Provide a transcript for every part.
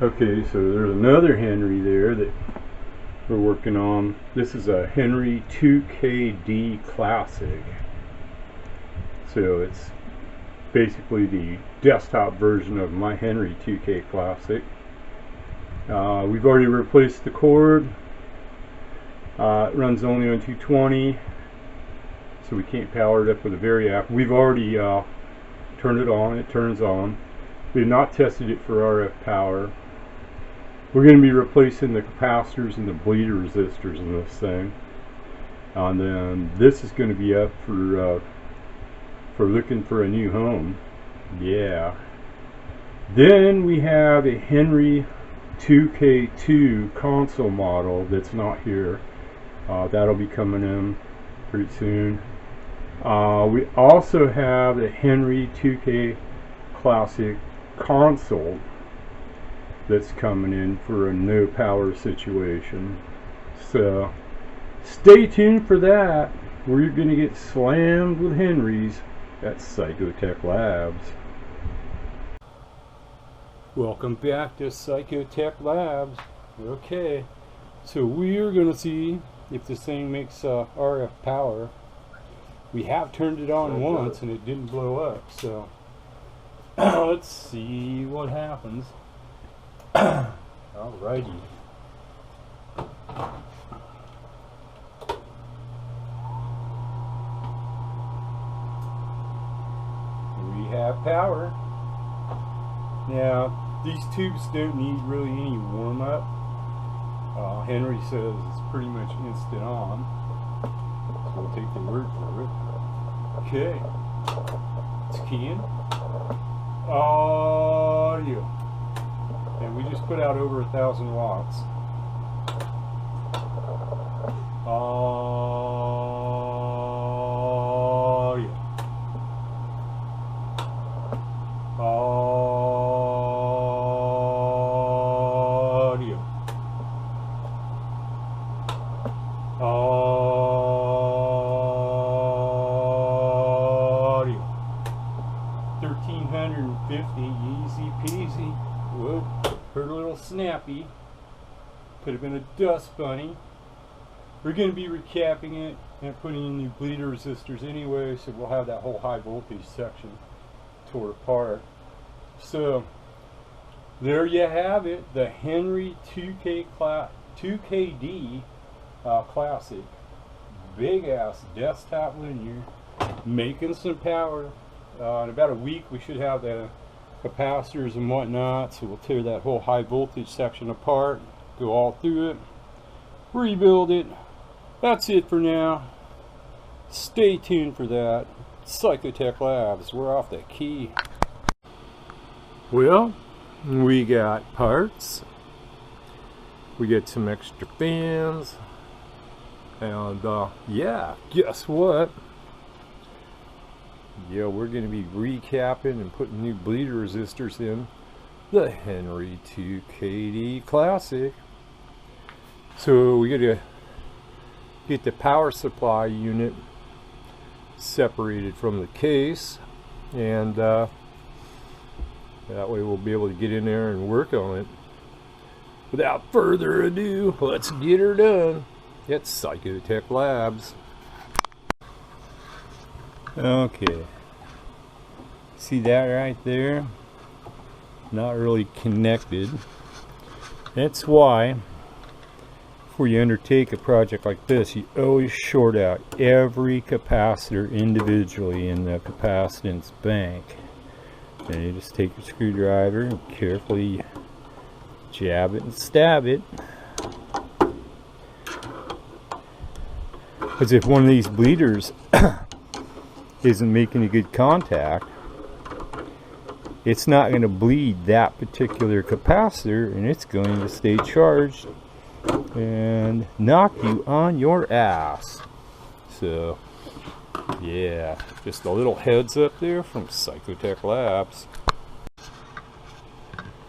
Okay, so there's another Henry there that we're working on. This is a Henry 2KD Classic. So it's basically the desktop version of my Henry 2K Classic. We've already replaced the cord. It runs only on 220, so we can't power it up with a variac. We've already turned it on. It turns on. We've not tested it for RF power. We're going to be replacing the capacitors and the bleeder resistors in this thing, and then this is going to be up for looking for a new home. Yeah. Then we have a Henry 2K2 console model that's not here. That'll be coming in pretty soon. We also have a Henry 2K Classic console that's coming in for a no power situation. So stay tuned for that. We're going to get slammed with Henrys at Psychotech Labs. Welcome back to Psychotech Labs. Okay, so we're going to see if this thing makes RF power. We have turned it on once and it didn't blow up, so let's see what happens. Alrighty. We have power. Now, these tubes don't need really any warm up. Henry says it's pretty much instant on. So we'll take the word for it. Okay. It's keying. Audio. And we just put out over 1,000 watts. Audio. Audio. Audio. 1,350, easy peasy. Whoa, heard a little snappy. Could have been a dust bunny. We're going to be recapping it and putting in new bleeder resistors anyway, so we'll have that whole high voltage section tore apart. So there you have it, the Henry 2KD Classic. Big ass desktop linear, making some power. In about a week we should have the capacitors and whatnot, so we'll tear that whole high voltage section apart, go all through it, rebuild it. That's it for now. Stay tuned for that. Psychotech Labs, we're off the key. Well, we got parts, we get some extra fans, and yeah, guess what? Yeah, we're going to be recapping and putting new bleeder resistors in the Henry 2KD Classic. So we got to get the power supply unit separated from the case, and that way we'll be able to get in there and work on it. Without further ado, let's get her done. It's Psychotech Labs. Okay, see that right there? Not really connected. That's why before you undertake a project like this, you always short out every capacitor individually in the capacitance bank. And you just take your screwdriver and carefully jab it and stab it. Because if one of these bleeders isn't making a good contact, it's not going to bleed that particular capacitor, and it's going to stay charged and knock you on your ass. So yeah, just a little heads up there from Psychotech Labs.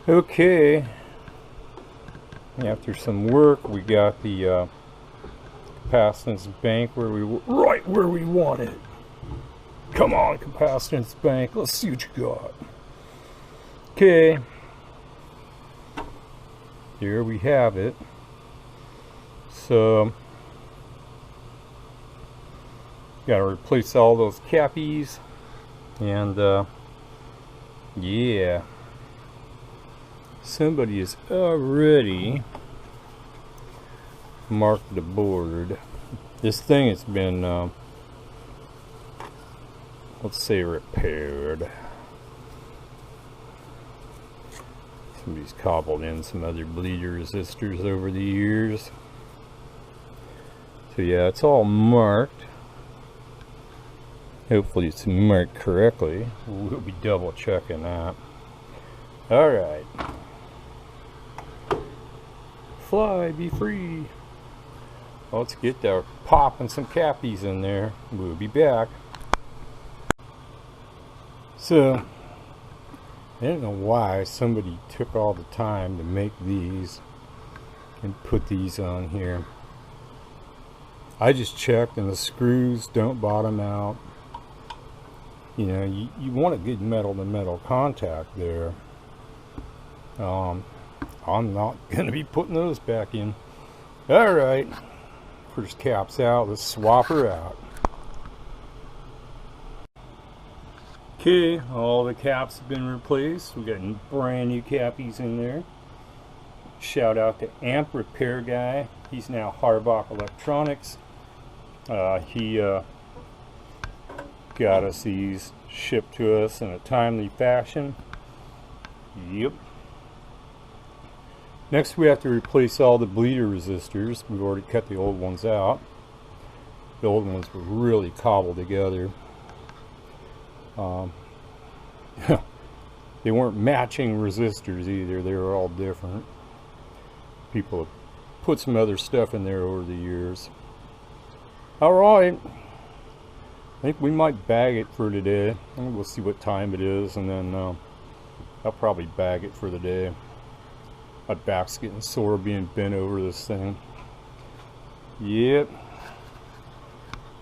Okay, after some work, we got the capacitance bank right where we want it. Come on, capacitance bank, let's see what you got. Okay, here we have it. So gotta replace all those cappies, and yeah, somebody has already marked the board. This thing has been let's say repaired. Somebody's cobbled in some other bleeder resistors over the years. So yeah, it's all marked. Hopefully it's marked correctly. We'll be double checking that. Alright. Fly, be free. Let's get there popping some cappies in there. We'll be back. So I don't know why somebody took all the time to make these and put these on here. I just checked and the screws don't bottom out. You know, you want a good metal to metal contact there. I'm not going to be putting those back in. Alright, first cap's out, let's swap her out. Okay, all the caps have been replaced. We got brand new cappies in there. Shout out to Amp Repair Guy. He's now Harbach Electronics. He got us these shipped to us in a timely fashion. Yep. Next we have to replace all the bleeder resistors. We've already cut the old ones out. The old ones were really cobbled together. They weren't matching resistors either. They were all different. People have put some other stuff in there over the years. Alright, I think we might bag it for today. We'll see what time it is, and then I'll probably bag it for the day. My back's getting sore being bent over this thing. Yep.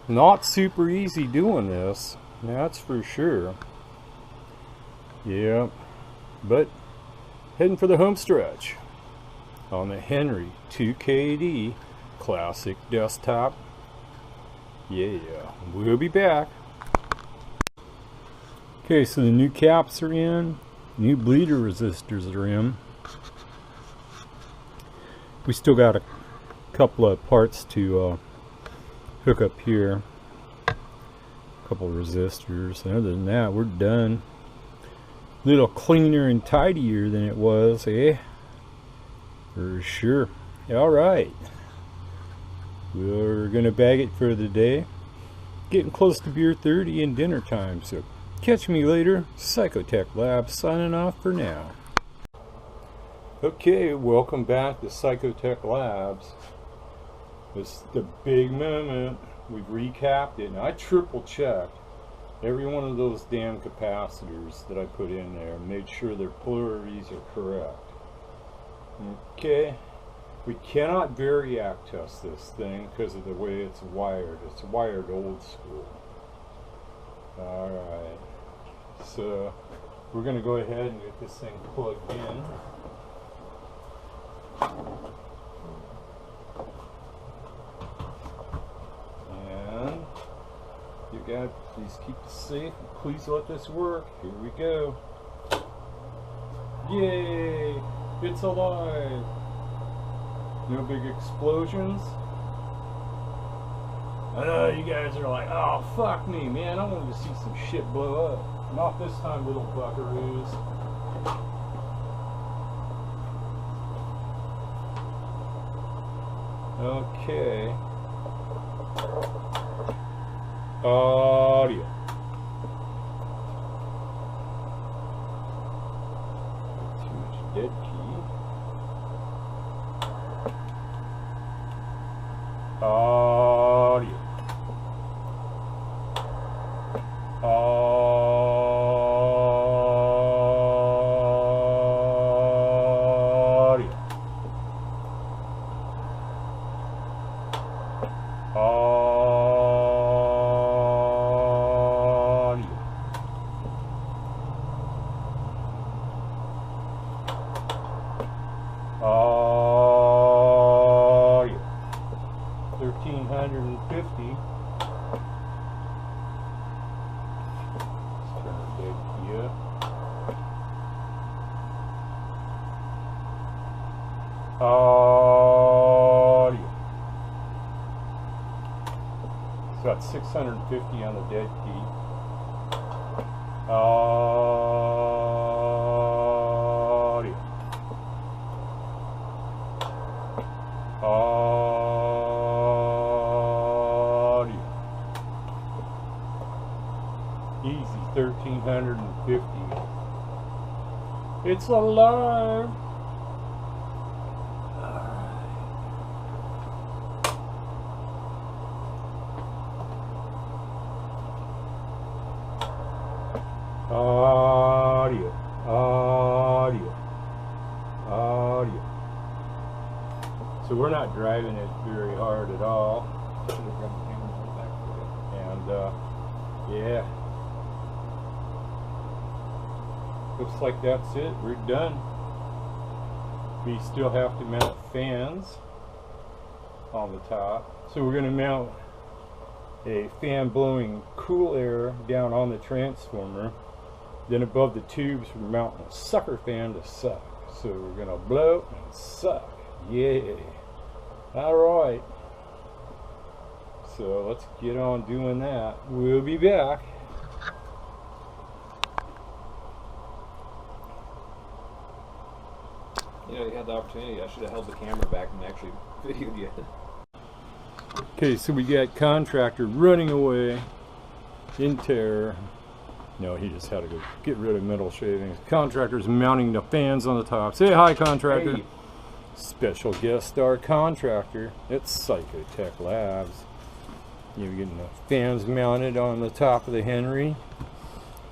Not super easy doing this, that's for sure. Yep. But heading for the home stretch on the Henry 2KD Classic Desktop. Yeah, we'll be back. Okay, so the new caps are in, new bleeder resistors are in. We still got a couple of parts to hook up here, a couple of resistors. Other than that, we're done. A little cleaner and tidier than it was, eh? For sure. Alright. We're gonna bag it for the day. Getting close to beer 30 and dinner time, so catch me later. Psychotech Labs signing off for now. Okay, welcome back to Psychotech Labs. This is the big moment. We've recapped it, and I triple checked every one of those damn capacitors that I put in there, made sure their polarities are correct. Okay, we cannot variac test this thing because of the way it's wired. It's wired old school. Alright, so we're going to go ahead and get this thing plugged in. And you guys, please keep it safe. Please let this work. Here we go. Yay! It's alive! No big explosions. I know you guys are like, oh fuck me, man, I wanted to see some shit blow up. Not this time, little buckaroos. Okay. Audio. Too much dead key. Audio. Audio. Audio. So that's 650 on the dead key. Audio. Audio. Easy, 1350. It's alive. Audio, audio, audio. So we're not driving it very hard at all. And yeah, looks like that's it. We're done. We still have to mount fans on the top. So we're going to mount a fan blowing cool air down on the transformer. Then above the tubes we're mounting a sucker fan to suck. So we're gonna blow and suck. Yay. Alright. So let's get on doing that. We'll be back. You know, you had the opportunity. I should have held the camera back and actually videoed you. Okay, so we got contractor running away in terror. No, he just had to go get rid of metal shavings. Contractor's mounting the fans on the top. Say hi, contractor. Hey. Special guest star contractor. It's Psychotech Labs. You're getting the fans mounted on the top of the Henry.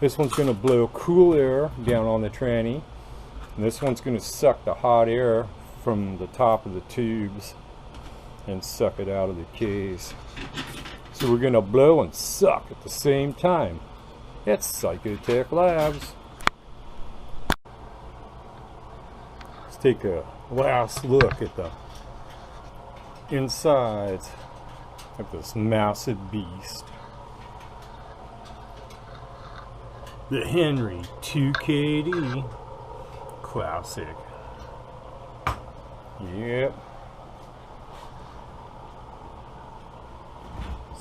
This one's going to blow cool air down on the tranny. And this one's going to suck the hot air from the top of the tubes and suck it out of the case. So we're going to blow and suck at the same time. It's Psychotech Labs. Let's take a last look at the insides of this massive beast. The Henry 2KD Classic. Yep.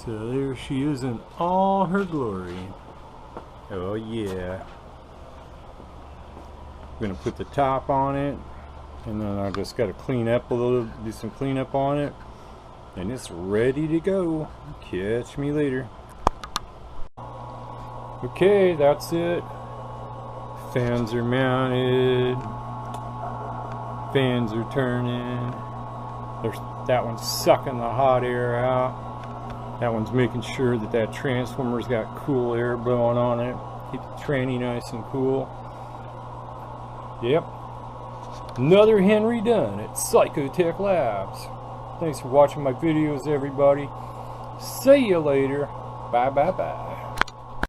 So there she is in all her glory. Oh yeah. I'm gonna put the top on it, and then I just gotta clean up a little, do some cleanup on it, and it's ready to go. Catch me later. Okay, that's it. Fans are mounted. Fans are turning. That one's sucking the hot air out. That one's making sure that that transformer's got cool air blowing on it. Keep the tranny nice and cool. Yep. Another Henry done at Psychotech Labs. Thanks for watching my videos, everybody. See you later. Bye, bye, bye.